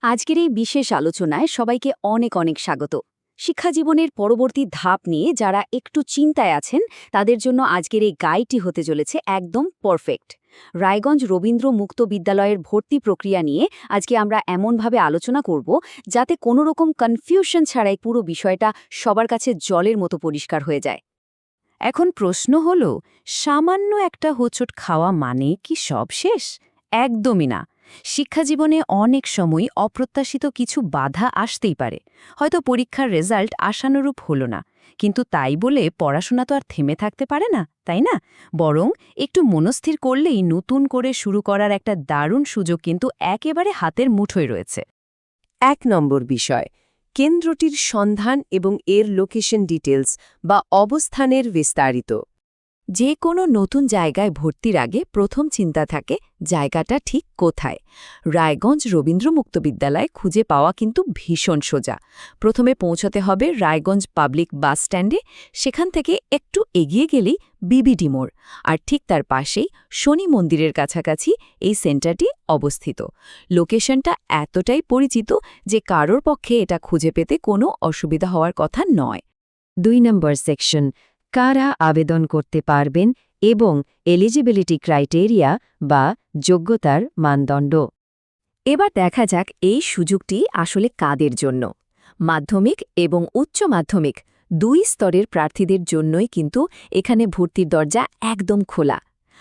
আজকের এই বিশেষ আলোচনায় সবাইকে অনেক অনেক স্বাগত। শিক্ষা জীবনের পরবর্তী ধাপ নিয়ে যারা একটু চিন্তায় আছেন তাদের জন্য আজকের এই গাইডটি হতে চলেছে একদম পারফেক্ট। রায়গঞ্জ রবীন্দ্র মুক্ত বিদ্যালয়ের ভর্তি প্রক্রিয়া নিয়ে আজকে আমরা এমনভাবে আলোচনা করব যাতে কোনো রকম কনফিউশন ছাড়াই পুরো বিষয়টা সবার কাছে জলের মতো পরিষ্কার হয়ে যায়। এখন প্রশ্ন হল, সামান্য একটা হোঁচট খাওয়া মানে কি সব শেষ? একদমই না। শিক্ষাজীবনে অনেক সময় অপ্রত্যাশিত কিছু বাধা আসতেই পারে। হয়তো পরীক্ষার রেজাল্ট আশানুরূপ হলো না, কিন্তু তাই বলে পড়াশোনা তো আর থেমে থাকতে পারে না, তাই না? বরং একটু মনস্থির করলেই নতুন করে শুরু করার একটা দারুণ সুযোগ কিন্তু একেবারে হাতের মুঠোয় রয়েছে। ১ নম্বর বিষয়, কেন্দ্রটির সন্ধান এবং এর লোকেশন ডিটেলস বা অবস্থানের বিস্তারিত। যে কোনো নতুন জায়গায় ভর্তির আগে প্রথম চিন্তা থাকে জায়গাটা ঠিক কোথায়। রায়গঞ্জ রবীন্দ্র মুক্ত বিদ্যালয় খুঁজে পাওয়া কিন্তু ভীষণ সোজা। প্রথমে পৌঁছতে হবে রায়গঞ্জ পাবলিক বাস স্ট্যান্ডে, সেখান থেকে একটু এগিয়ে গেলেই বিবিডি মোড়, আর ঠিক তার পাশেই শনি মন্দিরের কাছাকাছি এই সেন্টারটি অবস্থিত। লোকেশনটা এতটাই পরিচিত যে কারোর পক্ষে এটা খুঁজে পেতে কোনো অসুবিধা হওয়ার কথা নয়। ২ নম্বর সেকশন, কারা আবেদন করতে পারবেন এবং এলিজিবিলিটি ক্রাইটেরিয়া বা যোগ্যতার মানদণ্ড। এবার দেখা যাক এই সুযোগটি আসলে কাদের জন্য। মাধ্যমিক এবং উচ্চ মাধ্যমিক দুই স্তরের প্রার্থীদের জন্যই কিন্তু এখানে ভর্তির দরজা একদম খোলা।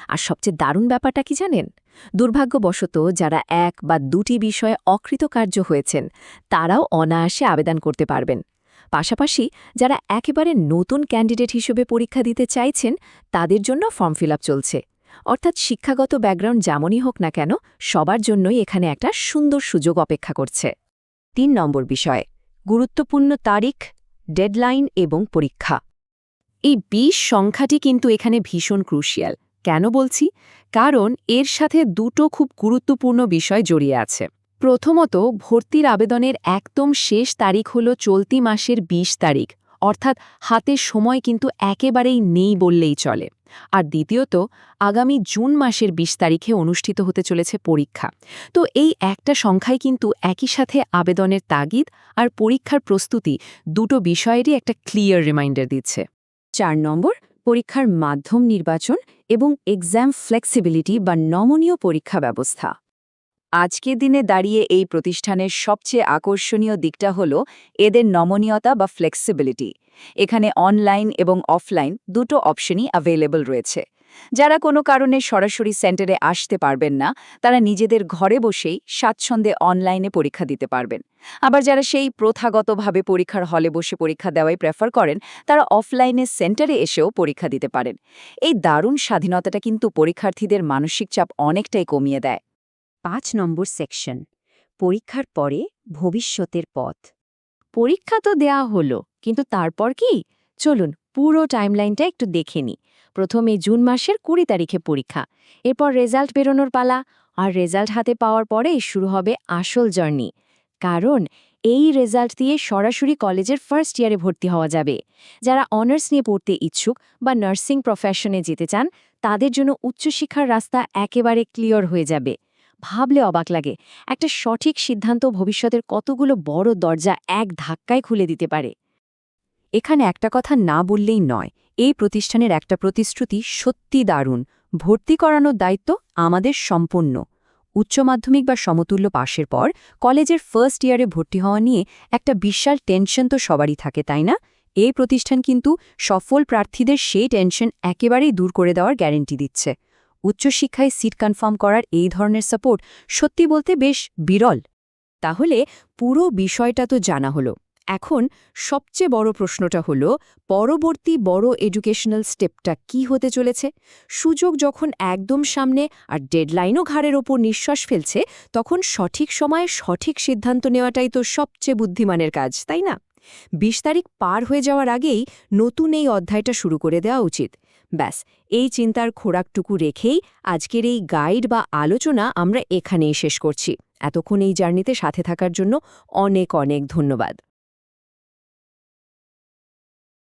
আর সবচেয়ে দারুণ ব্যাপারটা কি জানেন? দুর্ভাগ্যবশত যারা এক বা দুটি বিষয়ে অকৃতকার্য হয়েছেন তারাও অনায়াসে আবেদন করতে পারবেন। পাশাপাশি যারা একেবারে নতুন ক্যান্ডিডেট হিসেবে পরীক্ষা দিতে চাইছেন তাদের জন্য ফর্ম ফিল আপ চলছে। অর্থাৎ শিক্ষাগত ব্যাকগ্রাউন্ড যেমনই হোক না কেন, সবার জন্যই এখানে একটা সুন্দর সুযোগ অপেক্ষা করছে। ৩ নম্বর বিষয়, গুরুত্বপূর্ণ তারিখ, ডেডলাইন এবং পরীক্ষা। এই ২০ সংখ্যাটি কিন্তু এখানে ভীষণ ক্রুশিয়াল। কেন বলছি? কারণ এর সাথে দুটো খুব গুরুত্বপূর্ণ বিষয় জড়িয়ে আছে। প্রথমত, ভর্তির আবেদনের একদম শেষ তারিখ হল চলতি মাসের ২০ তারিখ, অর্থাৎ হাতে সময় কিন্তু একেবারেই নেই বললেই চলে। আর দ্বিতীয়ত, আগামী জুন মাসের ২০ তারিখে অনুষ্ঠিত হতে চলেছে পরীক্ষা। তো এই একটা সংখ্যায় কিন্তু একই সাথে আবেদনের তাগিদ আর পরীক্ষার প্রস্তুতি দুটো বিষয়েরই একটা ক্লিয়ার রিমাইন্ডার দিচ্ছে। ৪ নম্বর, পরীক্ষার মাধ্যম নির্বাচন এবং এক্সাম ফ্লেক্সিবিলিটি বা নমনীয় পরীক্ষা ব্যবস্থা। আজকের দিনে দাঁড়িয়ে এই প্রতিষ্ঠানের সবচেয়ে আকর্ষণীয় দিকটা হল এদের নমনীয়তা বা ফ্লেক্সিবিলিটি। এখানে অনলাইন এবং অফলাইন দুটো অপশনই অ্যাভেলেবল রয়েছে। যারা কোনো কারণে সরাসরি সেন্টারে আসতে পারবেন না তারা নিজেদের ঘরে বসেই স্বাচ্ছন্দ্যে অনলাইনে পরীক্ষা দিতে পারবেন। আবার যারা সেই প্রথাগতভাবে পরীক্ষার হলে বসে পরীক্ষা দেওয়াই প্রেফার করেন তারা অফলাইনে সেন্টারে এসেও পরীক্ষা দিতে পারেন। এই দারুণ স্বাধীনতাটা কিন্তু পরীক্ষার্থীদের মানসিক চাপ অনেকটাই কমিয়ে দেয়। ৫ নম্বর সেকশন, পরীক্ষার পরে ভবিষ্যতের পথ। পরীক্ষা তো দেয়া হলো, কিন্তু তারপর কি? চলুন পুরো টাইমলাইনটা একটু দেখে নিই। প্রথমে জুন মাসের ২০ তারিখে পরীক্ষা, এরপর রেজাল্ট বেরোনোর পালা, আর রেজাল্ট হাতে পাওয়ার পরেই শুরু হবে আসল জার্নি। কারণ এই রেজাল্ট দিয়ে সরাসরি কলেজের ফার্স্ট ইয়ারে ভর্তি হওয়া যাবে। যারা অনার্স নিয়ে পড়তে ইচ্ছুক বা নার্সিং প্রফেশনে যেতে চান তাদের জন্য উচ্চশিক্ষার রাস্তা একেবারে ক্লিয়ার হয়ে যাবে। ভাবলে অবাক লাগে, একটা সঠিক সিদ্ধান্ত ভবিষ্যতের কতগুলো বড় দরজা এক ধাক্কায় খুলে দিতে পারে। এখানে একটা কথা না বললেই নয়, এই প্রতিষ্ঠানের একটা প্রতিশ্রুতি সত্যি দারুণ। ভর্তি করানোর দায়িত্ব আমাদের সম্পূর্ণ। উচ্চ মাধ্যমিক বা সমতুল্য পাশের পর কলেজের ফার্স্ট ইয়ারে ভর্তি হওয়া নিয়ে একটা বিশাল টেনশন তো সবারই থাকে, তাই না? এই প্রতিষ্ঠান কিন্তু সফল প্রার্থীদের সেই টেনশন একেবারেই দূর করে দেওয়ার গ্যারেন্টি দিচ্ছে। উচ্চশিক্ষায় সিট কনফার্ম করার এই ধরনের সাপোর্ট সত্যি বলতে বেশ বিরল। তাহলে পুরো বিষয়টা তো জানা হলো। এখন সবচেয়ে বড় প্রশ্নটা হলো, পরবর্তী বড় এডুকেশনাল স্টেপটা কি হতে চলেছে? সুযোগ যখন একদম সামনে আর ডেডলাইনও ঘাড়ের ওপর নিঃশ্বাস ফেলছে, তখন সঠিক সময়ে সঠিক সিদ্ধান্ত নেওয়াটাই তো সবচেয়ে বুদ্ধিমানের কাজ, তাই না? ২০ তারিখ পার হয়ে যাওয়ার আগেই নতুন এই অধ্যায়টা শুরু করে দেওয়া উচিত। ব্যাস, এই চিন্তার খোরাকটুকু রেখেই আজকের এই গাইড বা আলোচনা আমরা এখানেই শেষ করছি। এতক্ষণ এই জার্নিতে সাথে থাকার জন্য অনেক অনেক ধন্যবাদ।